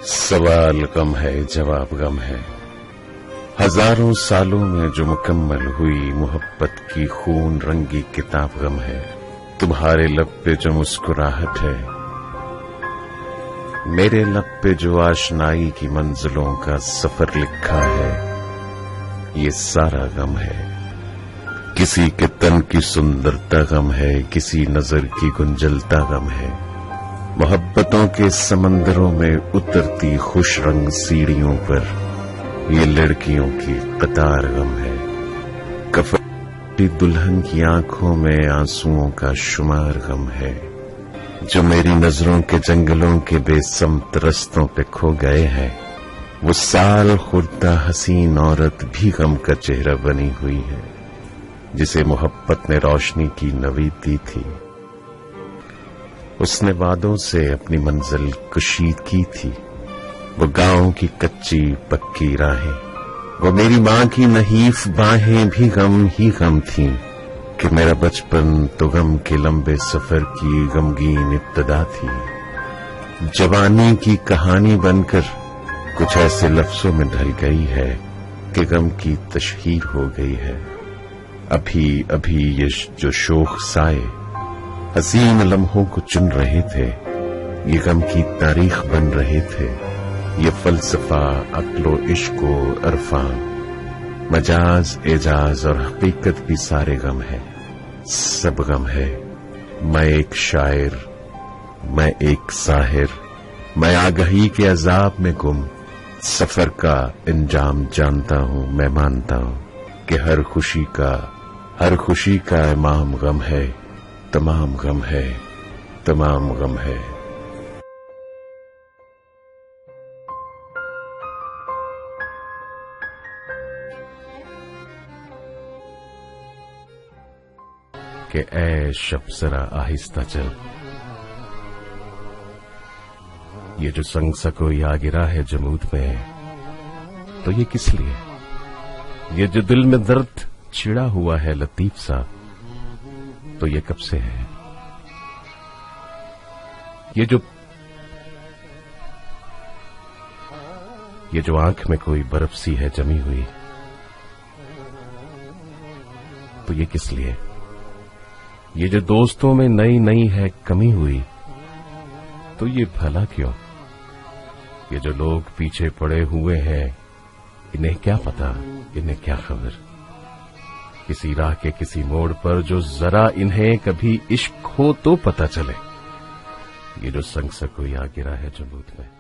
سوال غم ہے جواب غم ہے، ہزاروں سالوں میں جو مکمل ہوئی محبت کی خون رنگی کتاب غم ہے، تمہارے لب پہ جو مسکراہٹ ہے، میرے لب پہ جو آشنائی کی منزلوں کا سفر لکھا ہے، یہ سارا غم ہے۔ کسی کے تن کی سندرتا غم ہے، کسی نظر کی گنجلتا غم ہے، محبتوں کے سمندروں میں اترتی خوش رنگ سیڑھیوں پر یہ لڑکیوں کی قطار غم ہے۔ کفن دلہن کی آنکھوں میں آنسوؤں کا شمار غم ہے، جو میری نظروں کے جنگلوں کے بے سمت رستوں پہ کھو گئے ہیں، وہ سال خوردہ حسین عورت بھی غم کا چہرہ بنی ہوئی ہے، جسے محبت نے روشنی کی نوید دی تھی۔ اس نے وعدوں سے اپنی منزل کشید کی تھی، وہ گاؤں کی کچی پکی راہیں، وہ میری ماں کی نحیف باہیں بھی غم ہی غم تھیں کہ میرا بچپن تو غم کے لمبے سفر کی غمگین ابتدا تھی۔ جوانی کی کہانی بن کر کچھ ایسے لفظوں میں ڈھل گئی ہے کہ غم کی تشہیر ہو گئی ہے۔ ابھی ابھی یہ جو شوخ سائے حسین لمحوں کو چن رہے تھے، یہ غم کی تاریخ بن رہے تھے۔ یہ فلسفہ، عقل و عشق و عرفان، مجاز، اعجاز اور حقیقت بھی سارے غم ہے، سب غم ہے۔ میں ایک شاعر، میں ایک ساحر، میں آگہی کے عذاب میں گم، سفر کا انجام جانتا ہوں، میں مانتا ہوں کہ ہر خوشی کا امام غم ہے، تمام غم ہے، تمام غم ہے۔ کہ اے شب ذرا آہستہ چل، یہ جو سنگ سکوئی آ گرا ہے جمود میں، تو یہ کس لیے؟ یہ جو دل میں درد چھڑا ہوا ہے لطیف سا، تو یہ کب سے ہے؟ یہ جو آنکھ میں کوئی برف سی ہے جمی ہوئی، تو یہ کس لیے؟ یہ جو دوستوں میں نئی نئی ہے کمی ہوئی، تو یہ بھلا کیوں؟ یہ جو لوگ پیچھے پڑے ہوئے ہیں، انہیں کیا پتا، انہیں کیا خبر؟ کسی راہ کے کسی موڑ پر جو ذرا انہیں کبھی عشق ہو تو پتہ چلے، یہ جو سنگ سکوئی آ گرا ہے جمود میں۔